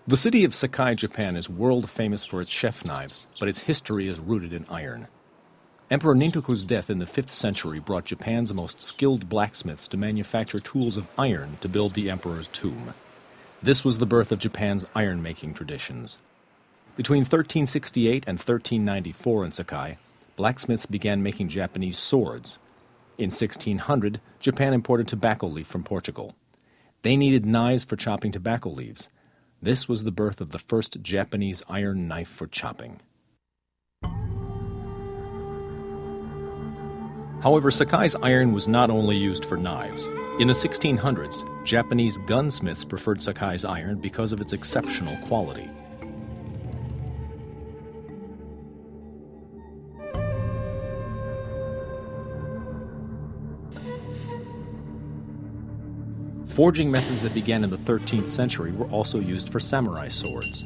The city of Sakai, Japan is world famous for its chef knives, but its history is rooted in iron. Emperor Nintoku's death in the 5th century brought Japan's most skilled blacksmiths to manufacture tools of iron to build the emperor's tomb. This was the birth of Japan's iron-making traditions. Between 1368 and 1394 in Sakai, blacksmiths began making Japanese swords. In 1600, Japan imported tobacco leaf from Portugal. They needed knives for chopping tobacco leaves. This was the birth of the first Japanese iron knife for chopping. However, Sakai's iron was not only used for knives. In the 1600s, Japanese gunsmiths preferred Sakai's iron because of its exceptional quality. Forging methods that began in the 13th century were also used for samurai swords.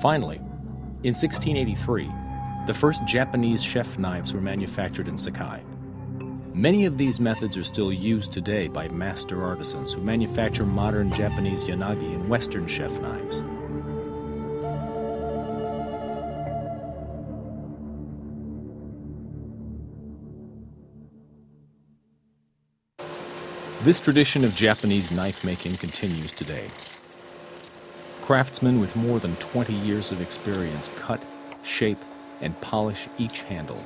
Finally, in 1683, the first Japanese chef knives were manufactured in Sakai. Many of these methods are still used today by master artisans who manufacture modern Japanese yanagi and Western chef knives. This tradition of Japanese knife making continues today. Craftsmen with more than 20 years of experience cut, shape, and polish each handle.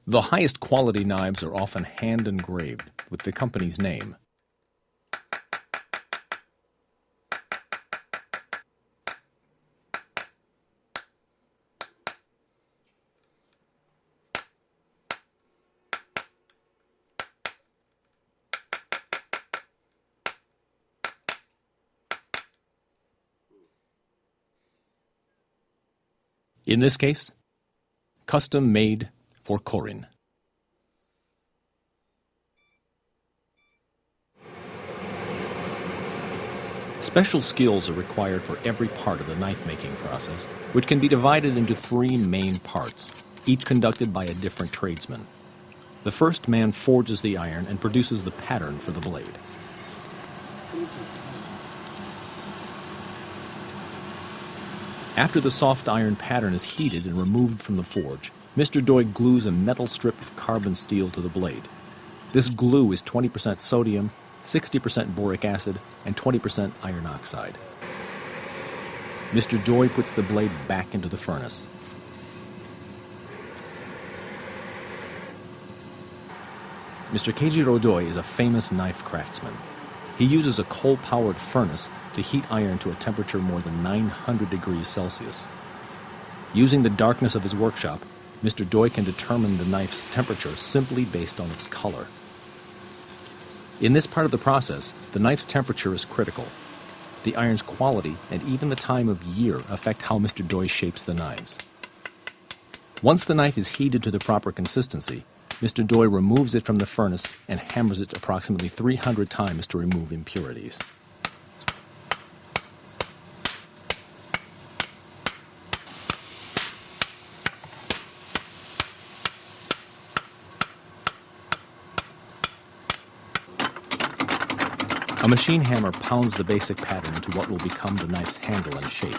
The highest quality knives are often hand engraved with the company's name. In this case, custom made for Korin. Special skills are required for every part of the knife-making process, which can be divided into 3 main parts, each conducted by a different tradesman. The first man forges the iron and produces the pattern for the blade. After the soft iron pattern is heated and removed from the forge, Mr. Doi glues a metal strip of carbon steel to the blade. This glue is 20% sodium, 60% boric acid, and 20% iron oxide. Mr. Doi puts the blade back into the furnace. Mr. Keijiro Doi is a famous knife craftsman. He uses a coal-powered furnace to heat iron to a temperature more than 900 degrees Celsius. Using the darkness of his workshop, Mr. Doi can determine the knife's temperature simply based on its color. In this part of the process, the knife's temperature is critical. The iron's quality and even the time of year affect how Mr. Doi shapes the knives. Once the knife is heated to the proper consistency, Mr. Doi removes it from the furnace and hammers it approximately 300 times to remove impurities. A machine hammer pounds the basic pattern into what will become the knife's handle and shape.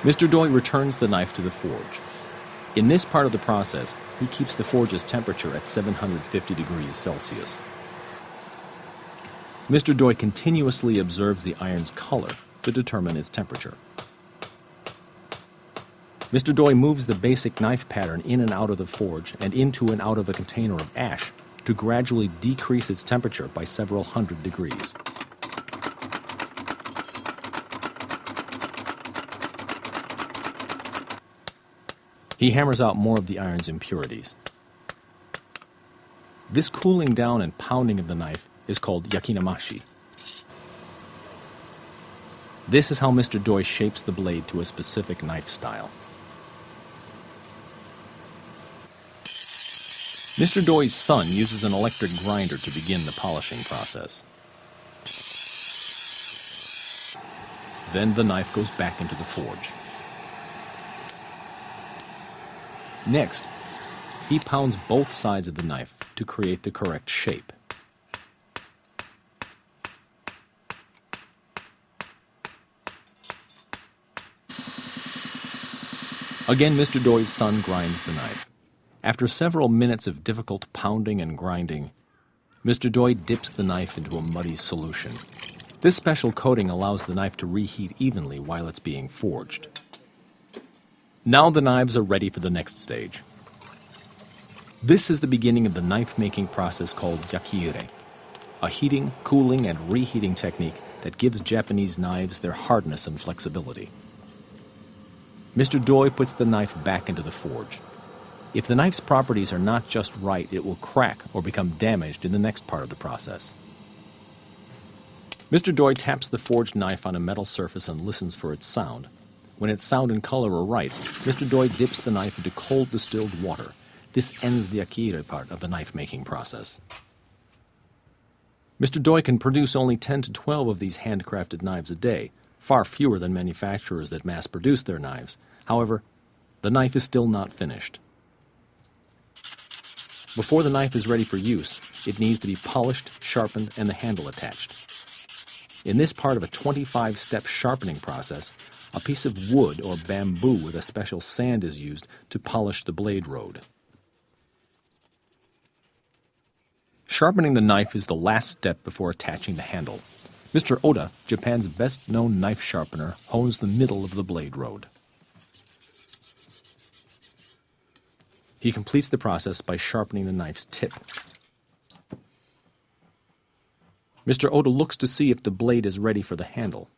Mr. Doi returns the knife to the forge. In this part of the process, he keeps the forge's temperature at 750 degrees Celsius. Mr. Doi continuously observes the iron's color to determine its temperature. Mr. Doi moves the basic knife pattern in and out of the forge and into and out of a container of ash to gradually decrease its temperature by several hundred degrees. He hammers out more of the iron's impurities. This cooling down and pounding of the knife is called yakinamashi. This is how Mr. Doi shapes the blade to a specific knife style. Mr. Doi's son uses an electric grinder to begin the polishing process. Then the knife goes back into the forge. Next, he pounds both sides of the knife to create the correct shape. Again, Mr. Doi's son grinds the knife. After several minutes of difficult pounding and grinding, Mr. Doi dips the knife into a muddy solution. This special coating allows the knife to reheat evenly while it's being forged. Now the knives are ready for the next stage. This is the beginning of the knife-making process called yakiure, a heating, cooling, and reheating technique that gives Japanese knives their hardness and flexibility. Mr. Doi puts the knife back into the forge. If the knife's properties are not just right, it will crack or become damaged in the next part of the process. Mr. Doi taps the forged knife on a metal surface and listens for its sound. When its sound and color are right, Mr. Doi dips the knife into cold distilled water. This ends the yakiure part of the knife-making process. Mr. Doi can produce only 10 to 12 of these handcrafted knives a day, far fewer than manufacturers that mass-produce their knives. However, the knife is still not finished. Before the knife is ready for use, it needs to be polished, sharpened, and the handle attached. In this part of a 25-step sharpening process, a piece of wood or bamboo with a special sand is used to polish the blade road. Sharpening the knife is the last step before attaching the handle. Mr. Oda, Japan's best-known knife sharpener, hones the middle of the blade road. He completes the process by sharpening the knife's tip. Mr. Oda looks to see if the blade is ready for the handle.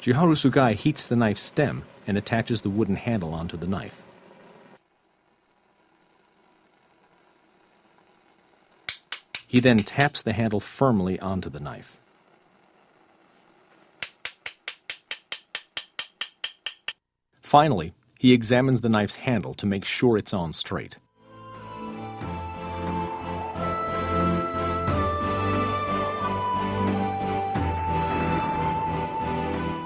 Jiharu Sugai heats the knife's stem and attaches the wooden handle onto the knife. He then taps the handle firmly onto the knife. Finally, he examines the knife's handle to make sure it's on straight.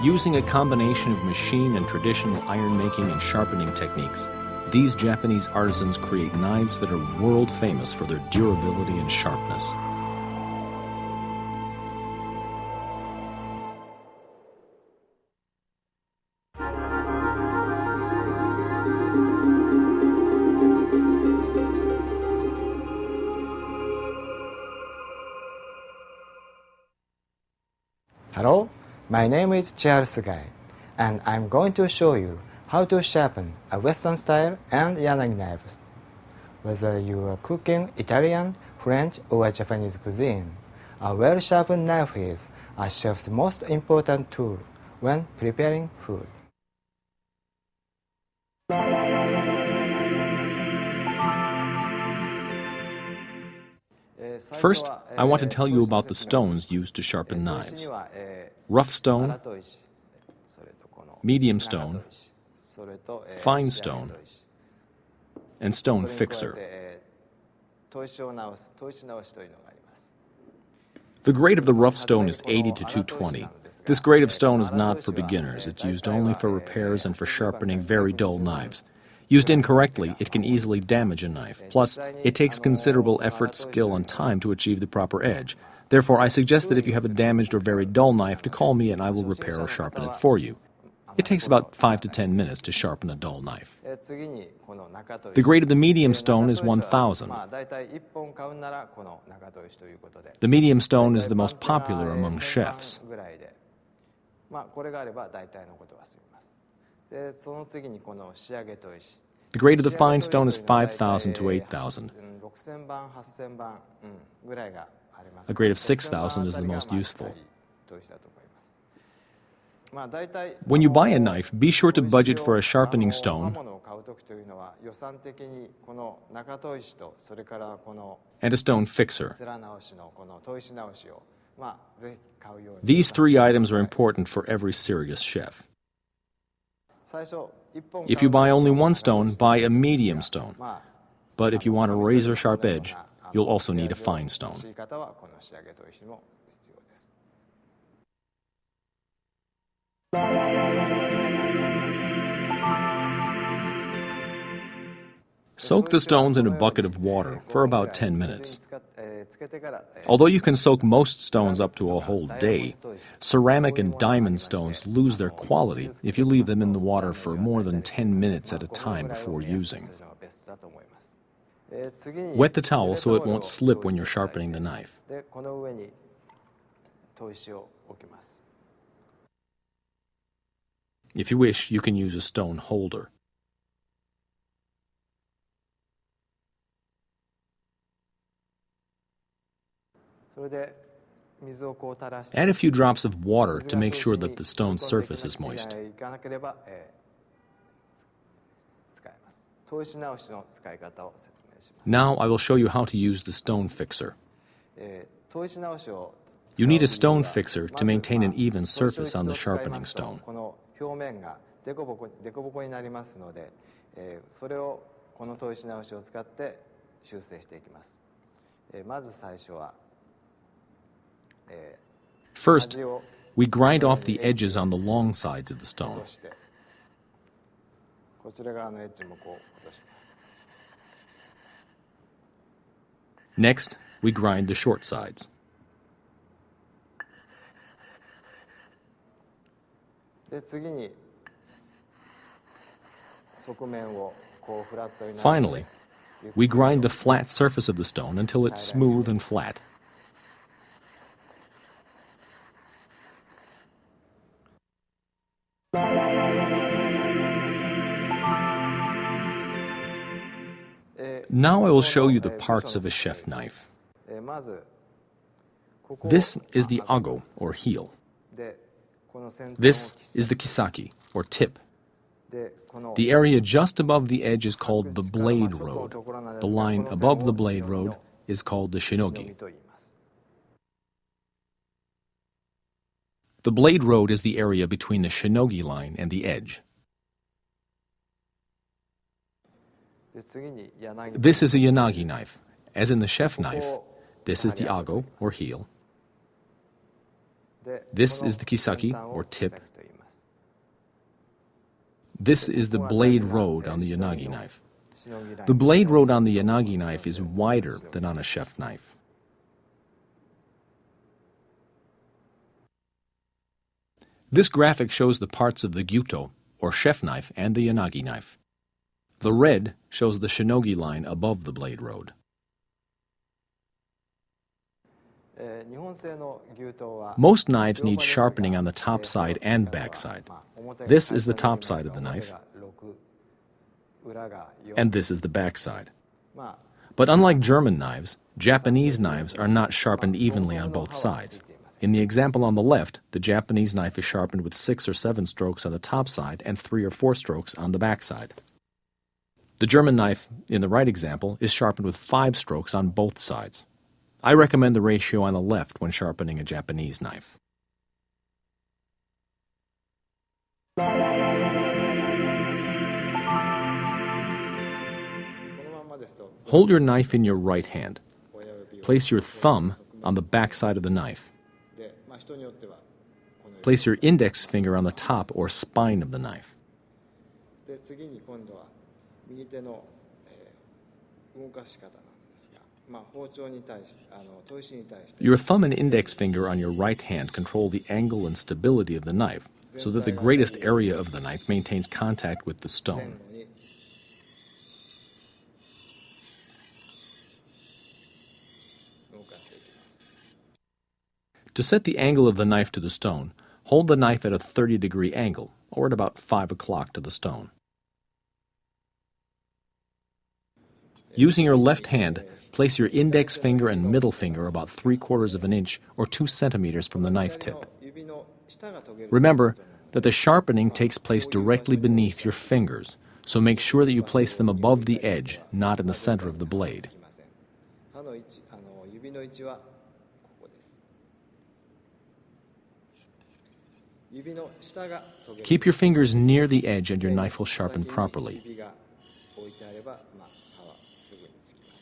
Using a combination of machine and traditional iron-making and sharpening techniques, these Japanese artisans create knives that are world famous for their durability and sharpness. Hello, my name is Charles Guy, and I'm going to show you how to sharpen a Western style and yanagi knives. Whether you are cooking Italian, French, or Japanese cuisine, a well-sharpened knife is a chef's most important tool when preparing food. First, I want to tell you about the stones used to sharpen knives. Rough stone, medium stone, fine stone, and stone fixer. The grade of the rough stone is 80 to 220. This grade of stone is not for beginners. It's used only for repairs and for sharpening very dull knives. Used incorrectly, it can easily damage a knife. Plus, it takes considerable effort, skill, and time to achieve the proper edge. Therefore, I suggest that if you have a damaged or very dull knife, to call me and I will repair or sharpen it for you. It takes about 5 to 10 minutes to sharpen a dull knife. The grade of the medium stone is 1000. The medium stone is the most popular among chefs. The grade of the fine stone is 5000 to 8000. A grade of 6000 is the most useful. When you buy a knife, be sure to budget for a sharpening stone and a stone fixer. These three items are important for every serious chef. If you buy only one stone, buy a medium stone. But if you want a razor-sharp edge, you'll also need a fine stone. Soak the stones in a bucket of water for about 10 minutes. Although you can soak most stones up to a whole day, ceramic and diamond stones lose their quality if you leave them in the water for more than 10 minutes at a time before using. Wet the towel so it won't slip when you're sharpening the knife. If you wish, you can use a stone holder. Add a few drops of water to make sure that the stone's surface is moist. Now I will show you how to use the stone fixer. You need a stone fixer to maintain an even surface on the sharpening stone. First, we grind off the edges on the long sides of the stone. Next, we grind the short sides. Finally, we grind the flat surface of the stone until it's smooth and flat. Now I will show you the parts of a chef knife. This is the ago, or heel. This is the kisaki, or tip. The area just above the edge is called the blade road. The line above the blade road is called the shinogi. The blade road is the area between the shinogi line and the edge. This is a yanagi knife. As in the chef knife, this is the ago, or heel. This is the kisaki, or tip. This is the blade road on the yanagi knife. The blade road on the yanagi knife is wider than on a chef knife. This graphic shows the parts of the gyuto, or chef knife, and the yanagi knife. The red shows the shinogi line above the blade road. Most knives need sharpening on the top side and back side. This is the top side of the knife, and this is the back side. But unlike German knives, Japanese knives are not sharpened evenly on both sides. In the example on the left, the Japanese knife is sharpened with 6 or 7 strokes on the top side and 3 or 4 strokes on the back side. The German knife, in the right example, is sharpened with 5 strokes on both sides. I recommend the ratio on the left when sharpening a Japanese knife. Hold your knife in your right hand. Place your thumb on the back side of the knife. Place your index finger on the top or spine of the knife. Your thumb and index finger on your right hand control the angle and stability of the knife so that the greatest area of the knife maintains contact with the stone. To set the angle of the knife to the stone, hold the knife at a 30-degree angle, or at about 5 o'clock to the stone. Using your left hand, place your index finger and middle finger about 3/4 of an inch or 2 centimeters from the knife tip. Remember that the sharpening takes place directly beneath your fingers, so make sure that you place them above the edge, not in the center of the blade. 刃の位置、指の位置はここです。指の下が研げる。Keep your fingers near the edge and your knife will sharpen properly. 指が置いてあれば、刃はすぐにつきます。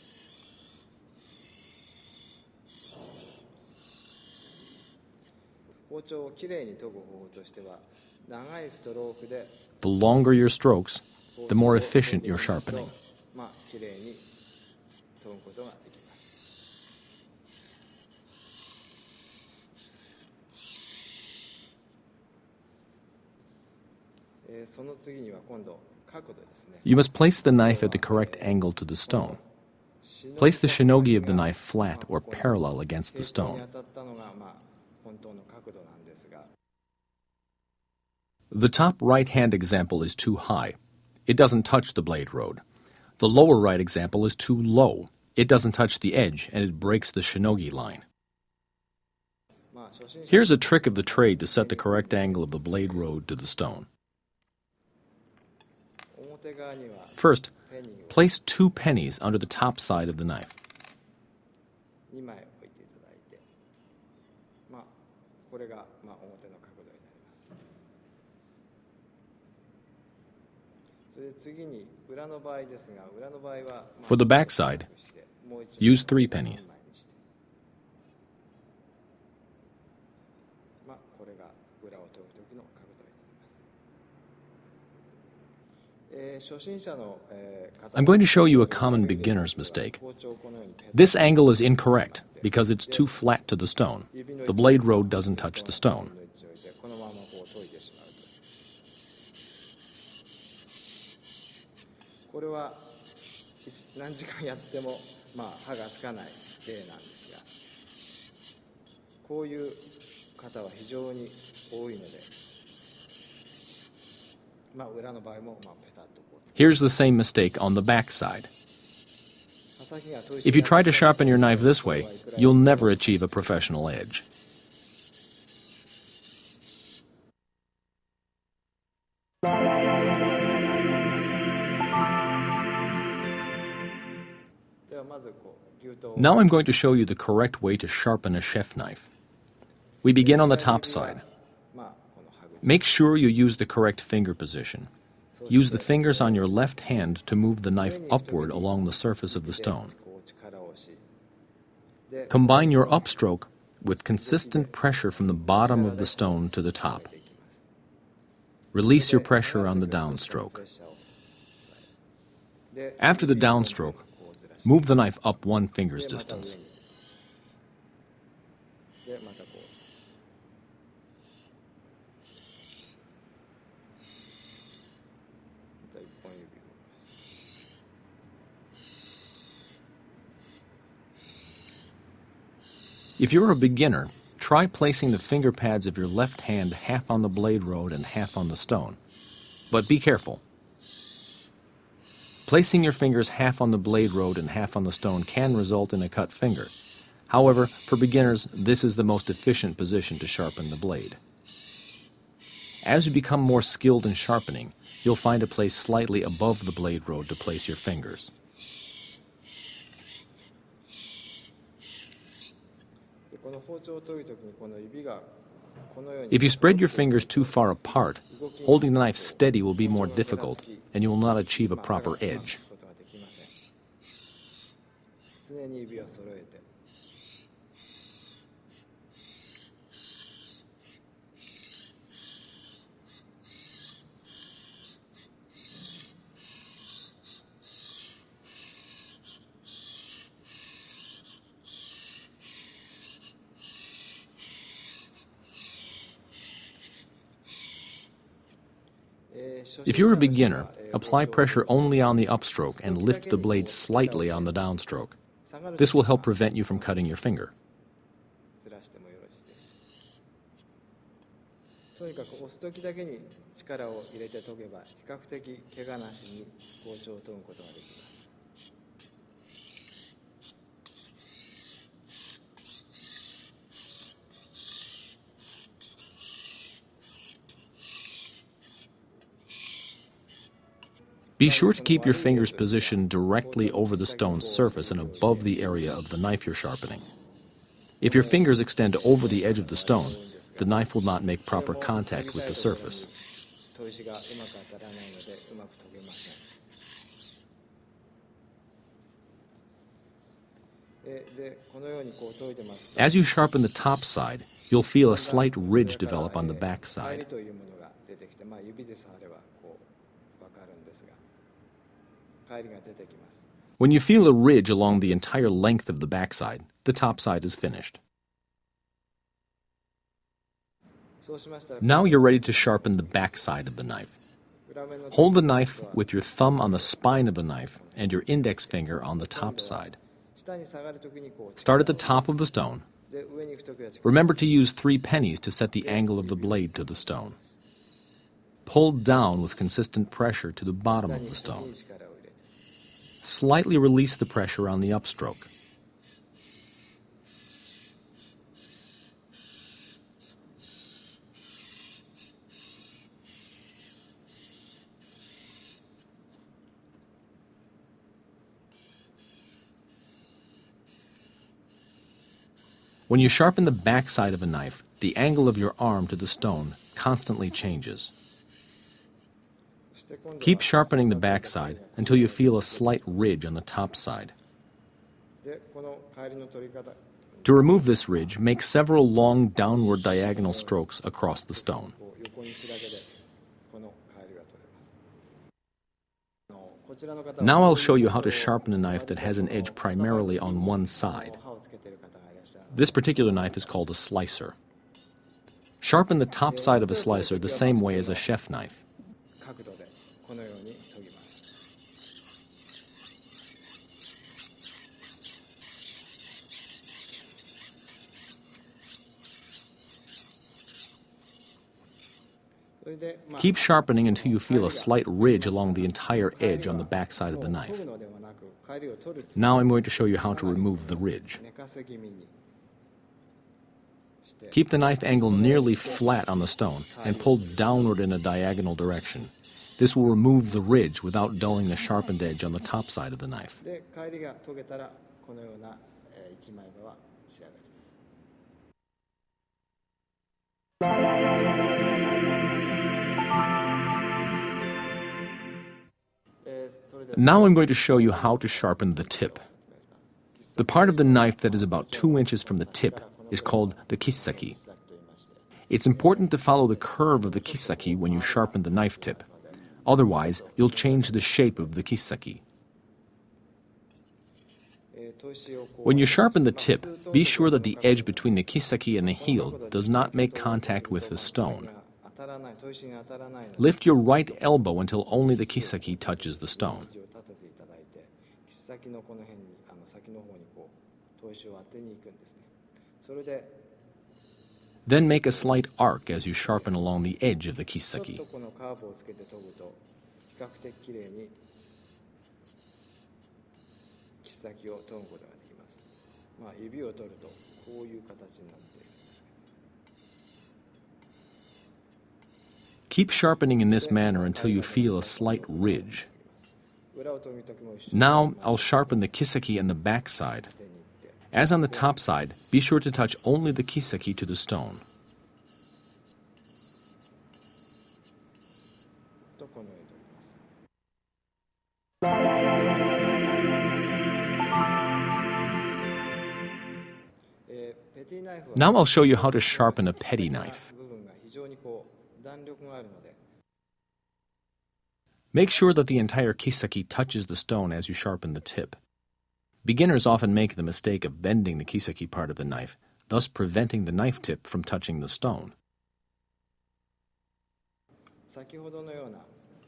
包丁をきれいに研ぐ方法としては、長いストロークで The longer your strokes, the more efficient your sharpening. きれいに研ぐことができます。その次には今度角度ですね。You must place the knife at the correct angle to the stone. Place the shinogi of the knife flat or parallel against the stone. The top right-hand example is too high. It doesn't touch the blade road. The lower right example is too low. It doesn't touch the edge and it breaks the shinogi line. Here's a trick of the trade to set the correct angle of the blade road to the stone. First, place 2 pennies under the top side of the knife. For the back side, use 3 pennies. I'm going to show you a common beginner's mistake. This angle is incorrect because it's too flat to the stone. The blade road doesn't touch the stone. Here's the same mistake on the back side. If you try to sharpen your knife this way, you'll never achieve a professional edge. Now I'm going to show you the correct way to sharpen a chef knife. We begin on the top side. Make sure you use the correct finger position. Use the fingers on your left hand to move the knife upward along the surface of the stone. Combine your upstroke with consistent pressure from the bottom of the stone to the top. Release your pressure on the downstroke. After the downstroke, move the knife up 1 finger's distance. If you're a beginner, try placing the finger pads of your left hand half on the blade road and half on the stone. But be careful. Placing your fingers half on the blade road and half on the stone can result in a cut finger. However, for beginners, this is the most efficient position to sharpen the blade. As you become more skilled in sharpening, you'll find a place slightly above the blade road to place your fingers. If you spread your fingers too far apart, holding the knife steady will be more difficult, and you will not achieve a proper edge. If you're a beginner, apply pressure only on the upstroke and lift the blade slightly on the downstroke. This will help prevent you from cutting your finger. Be sure to keep your fingers positioned directly over the stone's surface and above the area of the knife you're sharpening. If your fingers extend over the edge of the stone, the knife will not make proper contact with the surface. As you sharpen the top side, you'll feel a slight ridge develop on the back side. When you feel a ridge along the entire length of the backside, the top side is finished. Now you're ready to sharpen the backside of the knife. Hold the knife with your thumb on the spine of the knife and your index finger on the top side. Start at the top of the stone. Remember to use 3 pennies to set the angle of the blade to the stone. Pull down with consistent pressure to the bottom of the stone. Slightly release the pressure on the upstroke. When you sharpen the backside of a knife, the angle of your arm to the stone constantly changes. Keep sharpening the backside until you feel a slight ridge on the top side. To remove this ridge, make several long downward diagonal strokes across the stone. Now I'll show you how to sharpen a knife that has an edge primarily on one side. This particular knife is called a slicer. Sharpen the top side of a slicer the same way as a chef knife. Keep sharpening until you feel a slight ridge along the entire edge on the back side of the knife. Now I'm going to show you how to remove the ridge. Keep the knife angle nearly flat on the stone and pull downward in a diagonal direction. This will remove the ridge without dulling the sharpened edge on the top side of the knife. Now I'm going to show you how to sharpen the tip. The part of the knife that is about 2 inches from the tip is called the kisaki. It's important to follow the curve of the kisaki when you sharpen the knife tip. Otherwise, you'll change the shape of the kisaki. When you sharpen the tip, be sure that the edge between the kisaki and the heel does not make contact with the stone. Lift your right elbow until only the kisaki touches the stone. Then make a slight arc as you sharpen along the edge of the kisaki. Keep sharpening in this manner until you feel a slight ridge. Now I'll sharpen the kisaki and the back side. As on the top side, be sure to touch only the kisaki to the stone. Now I'll show you how to sharpen a petty knife. Make sure that the entire kisaki touches the stone as you sharpen the tip. Beginners often make the mistake of bending the kisaki part of the knife, thus preventing the knife tip from touching the stone.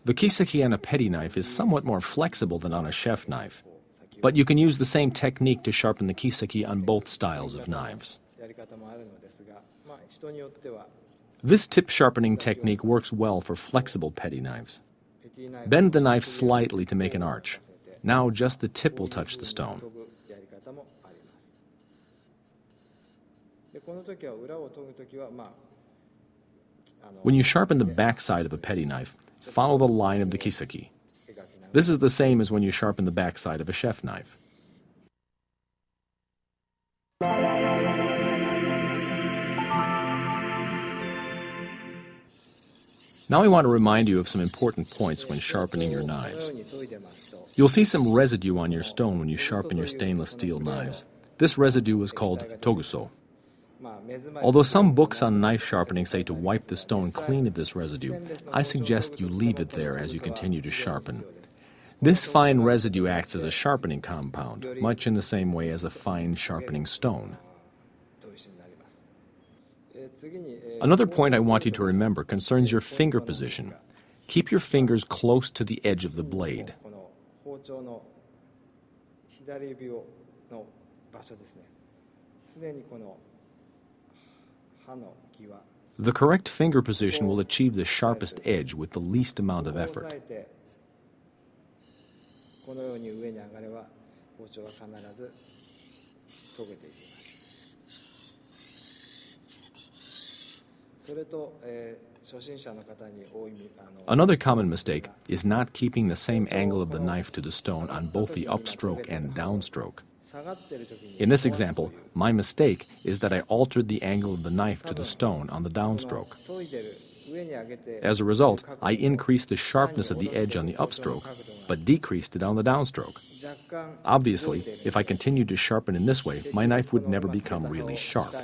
The kisaki on a petty knife is somewhat more flexible than on a chef knife, but you can use the same technique to sharpen the kisaki on both styles of knives. This tip sharpening technique works well for flexible petty knives. Bend the knife slightly to make an arch. Now just the tip will touch the stone. When you sharpen the back side of a petty knife, follow the line of the kisaki. This is the same as when you sharpen the backside of a chef knife. Now I want to remind you of some important points when sharpening your knives. You'll see some residue on your stone when you sharpen your stainless steel knives. This residue is called toguso. Although some books on knife sharpening say to wipe the stone clean of this residue, I suggest you leave it there as you continue to sharpen. This fine residue acts as a sharpening compound, much in the same way as a fine sharpening stone. Another point I want you to remember concerns your finger position. Keep your fingers close to the edge of the blade. The correct finger position will achieve the sharpest edge with the least amount of effort. Another common mistake is not keeping the same angle of the knife to the stone on both the upstroke and downstroke. In this example, my mistake is that I altered the angle of the knife to the stone on the downstroke. As a result, I increased the sharpness of the edge on the upstroke, but decreased it on the downstroke. Obviously, if I continued to sharpen in this way, my knife would never become really sharp.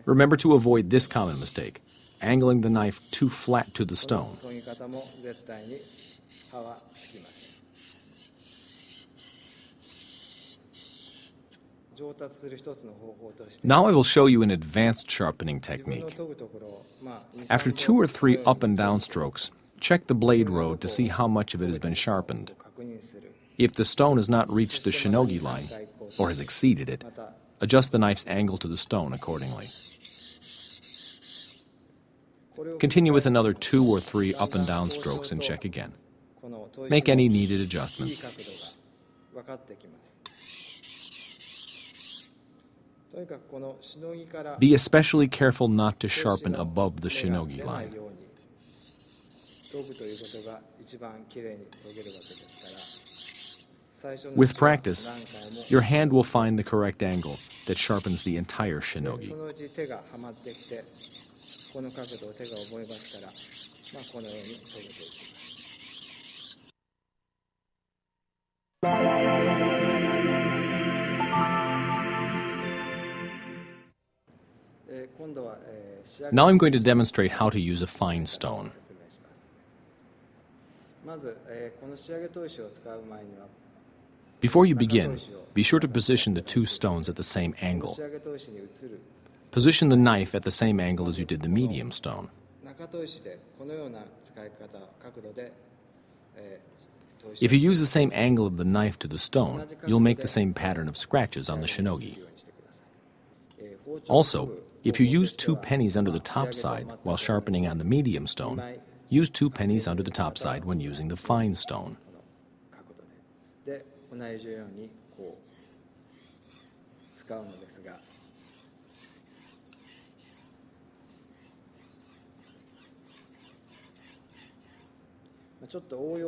Remember to avoid this common mistake, angling the knife too flat to the stone. Now I will show you an advanced sharpening technique. After 2 or 3 up and down strokes, check the blade road to see how much of it has been sharpened. If the stone has not reached the shinogi line, or has exceeded it, adjust the knife's angle to the stone accordingly. Continue with another 2 or 3 up and down strokes and check again. Make any needed adjustments. Be especially careful not to sharpen above the shinogi line. With practice, your hand will find the correct angle that sharpens the entire shinogi. Now I'm going to demonstrate how to use a fine stone. Before you begin, be sure to position the 2 stones at the same angle. Position the knife at the same angle as you did the medium stone. If you use the same angle of the knife to the stone, you'll make the same pattern of scratches on the shinogi. Also, if you use 2 pennies under the top side while sharpening on the medium stone, use 2 pennies under the top side when using the fine stone.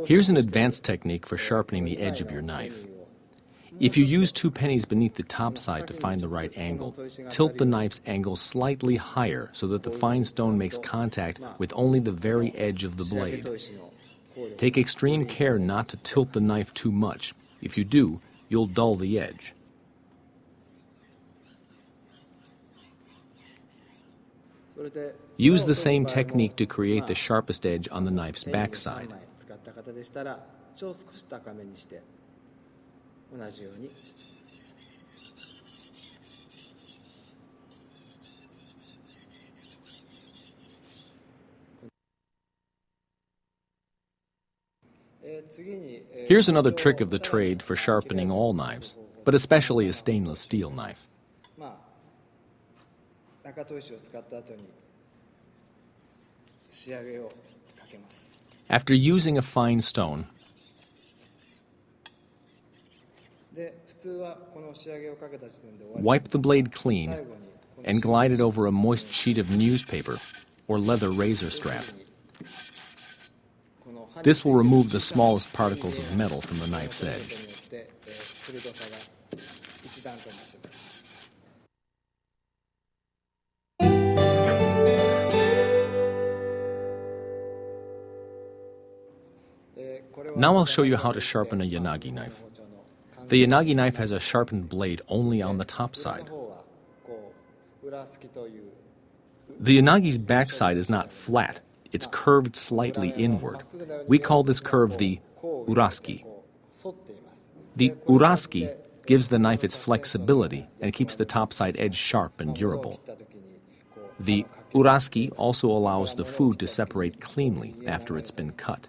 Here's an advanced technique for sharpening the edge of your knife. If you use 2 pennies beneath the top side to find the right angle, tilt the knife's angle slightly higher so that the fine stone makes contact with only the very edge of the blade. Take extreme care not to tilt the knife too much. If you do, you'll dull the edge. Use the same technique to create the sharpest edge on the knife's backside. Here's another trick of the trade for sharpening all knives, but especially a stainless steel knife. 中砥石を使った後に仕上げをかけます。 After using a fine stone, で、普通はこの仕上げをかけた時点で終わり。 wipe the blade clean and glide it over a moist sheet of newspaper or leather razor strap. This will remove the smallest particles of metal from the knife's edge. Now I'll show you how to sharpen a yanagi knife. The yanagi knife has a sharpened blade only on the top side. The yanagi's backside is not flat, it's curved slightly inward. We call this curve the uraski. The uraski gives the knife its flexibility and keeps the topside edge sharp and durable. The uraski also allows the food to separate cleanly after it's been cut.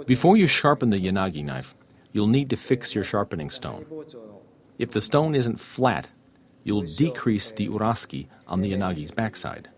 Before you sharpen the yanagi knife, you'll need to fix your sharpening stone. If the stone isn't flat, you'll decrease the uraski on the yanagi's backside.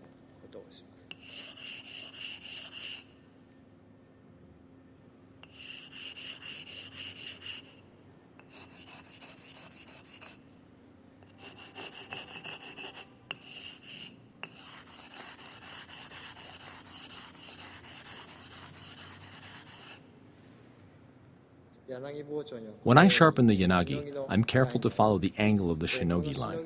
When I sharpen the yanagi, I'm careful to follow the angle of the shinogi line.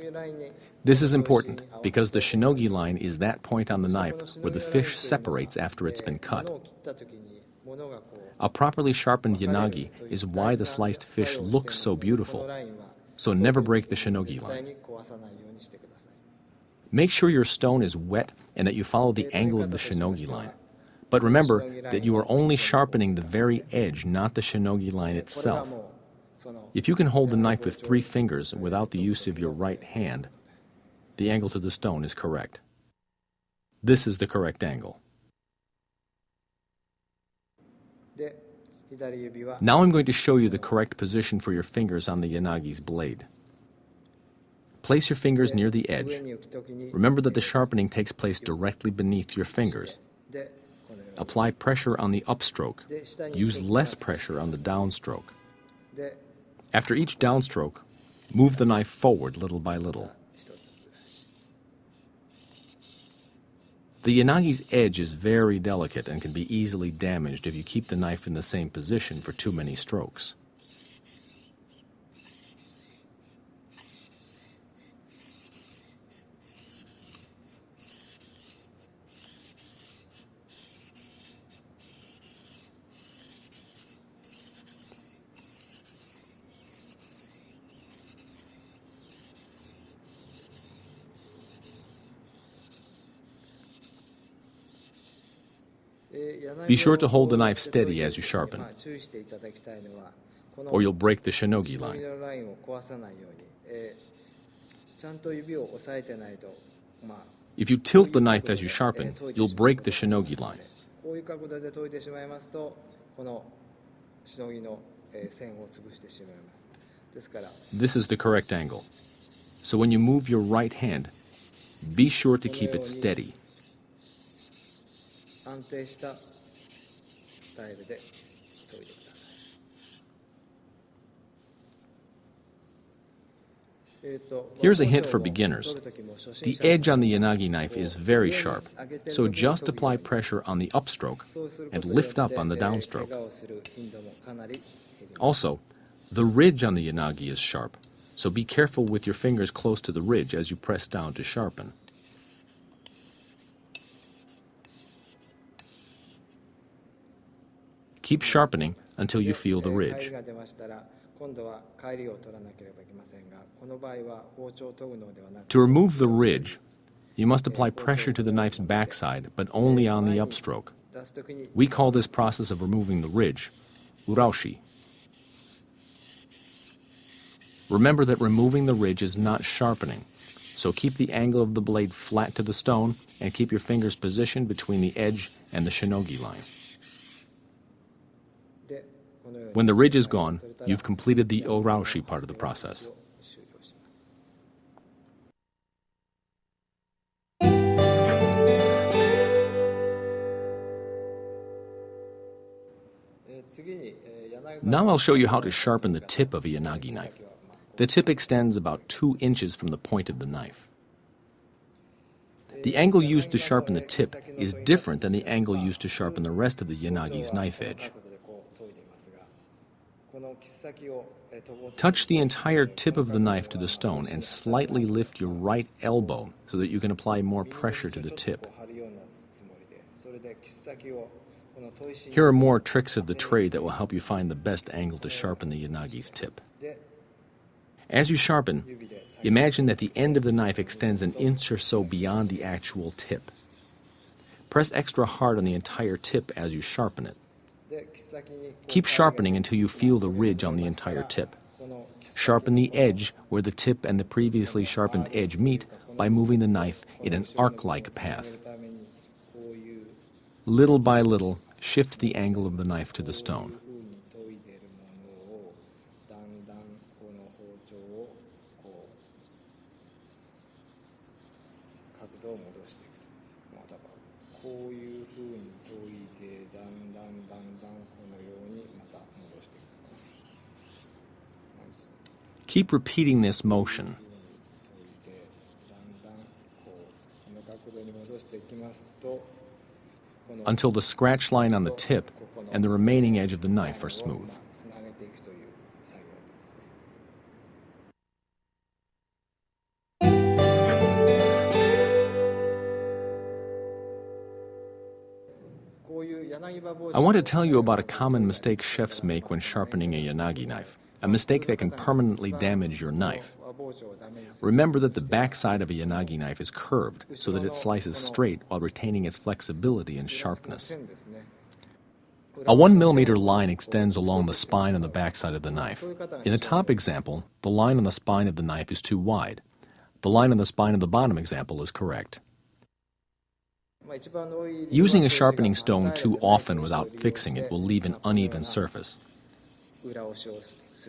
This is important because the shinogi line is that point on the knife where the fish separates after it's been cut. A properly sharpened yanagi is why the sliced fish looks so beautiful, so never break the shinogi line. Make sure your stone is wet and that you follow the angle of the shinogi line. But remember that you are only sharpening the very edge, not the shinogi line itself. If you can hold the knife with 3 fingers without the use of your right hand, the angle to the stone is correct. This is the correct angle. Now I'm going to show you the correct position for your fingers on the yanagi's blade. Place your fingers near the edge. Remember that the sharpening takes place directly beneath your fingers. Apply pressure on the upstroke. Use less pressure on the downstroke. After each downstroke, move the knife forward little by little. The yanagi's edge is very delicate and can be easily damaged if you keep the knife in the same position for too many strokes. Be sure to hold the knife steady as you sharpen, or you'll break the shinogi line. If you tilt the knife as you sharpen, you'll break the shinogi line. This is the correct angle. So when you move your right hand, be sure to keep it steady. Here's a hint for beginners. The edge on the yanagi knife is very sharp, so just apply pressure on the upstroke and lift up on the downstroke. Also, the ridge on the yanagi is sharp, so be careful with your fingers close to the ridge as you press down to sharpen. Keep sharpening until you feel the ridge. To remove the ridge, you must apply pressure to the knife's backside, but only on the upstroke. We call this process of removing the ridge uraushi. Remember that removing the ridge is not sharpening, so keep the angle of the blade flat to the stone and keep your fingers positioned between the edge and the shinogi line. When the ridge is gone, you've completed the oraushi part of the process. Now I'll show you how to sharpen the tip of a yanagi knife. The tip extends about 2 inches from the point of the knife. The angle used to sharpen the tip is different than the angle used to sharpen the rest of the yanagi's knife edge. Touch the entire tip of the knife to the stone and slightly lift your right elbow so that you can apply more pressure to the tip. Here are more tricks of the trade that will help you find the best angle to sharpen the yanagi's tip. As you sharpen, imagine that the end of the knife extends an inch or so beyond the actual tip. Press extra hard on the entire tip as you sharpen it. Keep sharpening until you feel the ridge on the entire tip. Sharpen the edge where the tip and the previously sharpened edge meet by moving the knife in an arc-like path. Little by little, shift the angle of the knife to the stone. Keep repeating this motion. Until the scratch line on the tip and the remaining edge of the knife are smooth. I want to tell you about a common mistake chefs make when sharpening a yanagi knife, a mistake that can permanently damage your knife. Remember that the backside of a yanagi knife is curved so that it slices straight while retaining its flexibility and sharpness. A 1 millimeter line extends along the spine on the backside of the knife. In the top example, the line on the spine of the knife is too wide. The line on the spine of the bottom example is correct. Using a sharpening stone too often without fixing it will leave an uneven surface.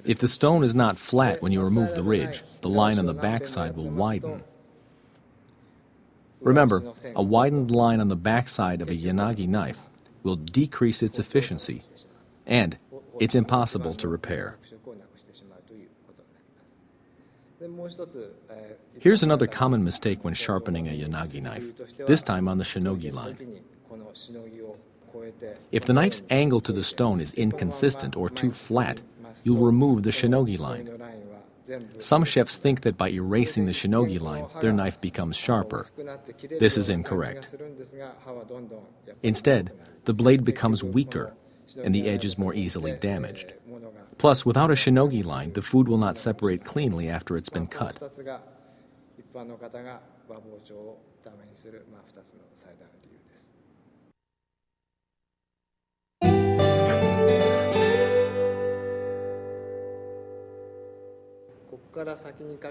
If the stone is not flat when you remove the ridge, the line on the backside will widen. Remember, a widened line on the backside of a yanagi knife will decrease its efficiency, and it's impossible to repair. Here's another common mistake when sharpening a yanagi knife, this time on the shinogi line. If the knife's angle to the stone is inconsistent or too flat, you'll remove the shinogi line. Some chefs think that by erasing the shinogi line, their knife becomes sharper. This is incorrect. Instead, the blade becomes weaker, and the edge is more easily damaged. Plus, without a shinogi line, the food will not separate cleanly after it's been cut.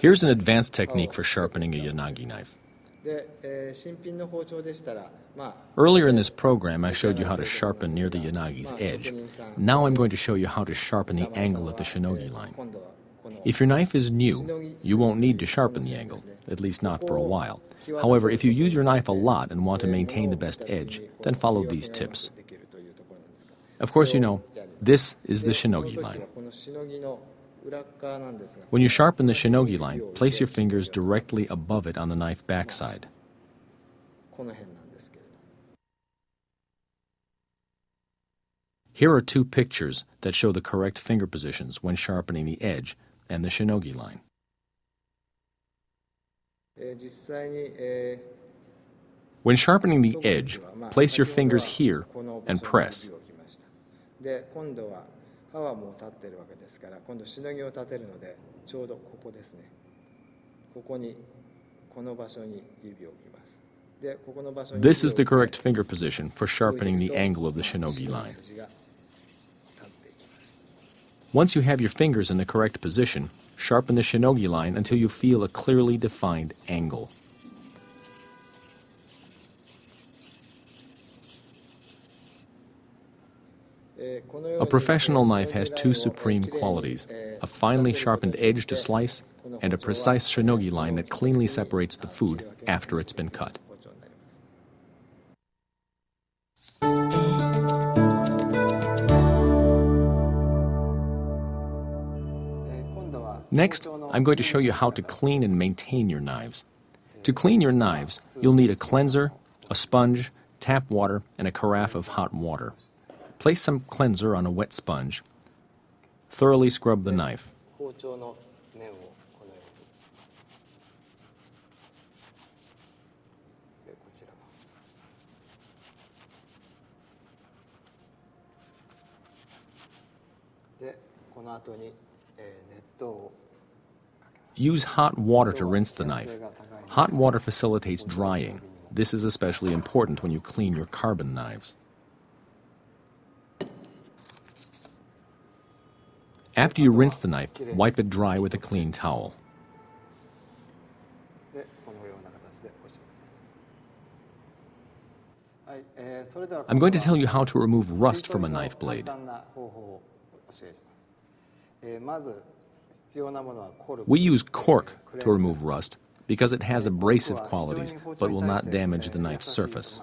Here's an advanced technique for sharpening a yanagi knife. Earlier in this program, I showed you how to sharpen near the yanagi's edge. Now I'm going to show you how to sharpen the angle at the shinogi line. If your knife is new, you won't need to sharpen the angle, at least not for a while. However, if you use your knife a lot and want to maintain the best edge, then follow these tips. Of course, you know, this is the shinogi line. When you sharpen the shinogi line, place your fingers directly above it on the knife backside. Here are 2 pictures that show the correct finger positions when sharpening the edge and the shinogi line. When sharpening the edge, place your fingers here and press. This is the correct finger position for sharpening the angle of the shinogi line. Once you have your fingers in the correct position, sharpen the shinogi line until you feel a clearly defined angle. A professional knife has two supreme qualities: a finely sharpened edge to slice and a precise shinogi line that cleanly separates the food after it's been cut. Next, I'm going to show you how to clean and maintain your knives. To clean your knives, you'll need a cleanser, a sponge, tap water, and a carafe of hot water. Place some cleanser on a wet sponge. Thoroughly scrub the knife. Use hot water to rinse the knife. Hot water facilitates drying. This is especially important when you clean your carbon knives. After you rinse the knife, wipe it dry with a clean towel. I'm going to tell you how to remove rust from a knife blade. We use cork to remove rust because it has abrasive qualities but will not damage the knife's surface.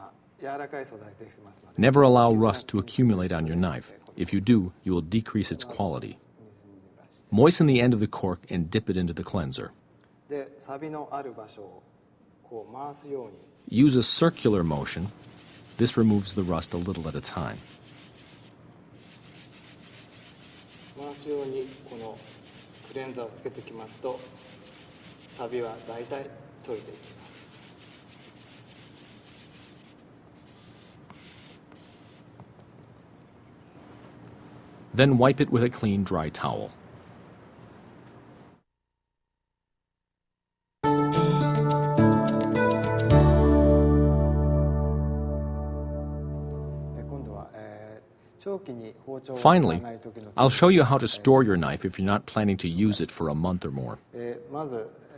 Never allow rust to accumulate on your knife. If you do, you will decrease its quality. Moisten the end of the cork and dip it into the cleanser. Use a circular motion. This removes the rust a little at a time. Then wipe it with a clean, dry towel. Finally, I'll show you how to store your knife if you're not planning to use it for a month or more.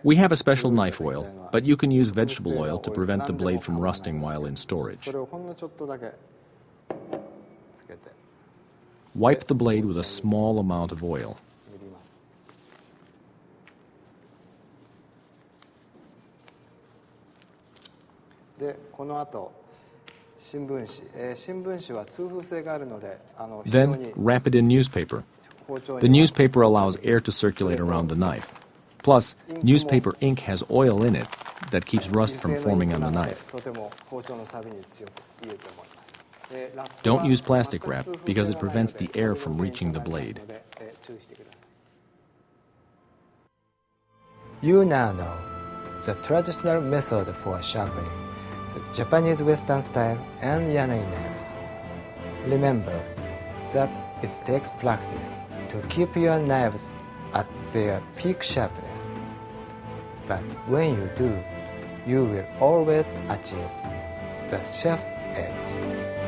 We have a special knife oil, but you can use vegetable oil to prevent the blade from rusting while in storage. Wipe the blade with a small amount of oil. Then wrap it in newspaper. The newspaper allows air to circulate around the knife. Plus, newspaper ink has oil in it that keeps rust from forming on the knife. Don't use plastic wrap because it prevents the air from reaching the blade. You now know the traditional method for sharpening, the Japanese Western style and yanagi knives. Remember that it takes practice to keep your knives at their peak sharpness. But when you do, you will always achieve the chef's edge.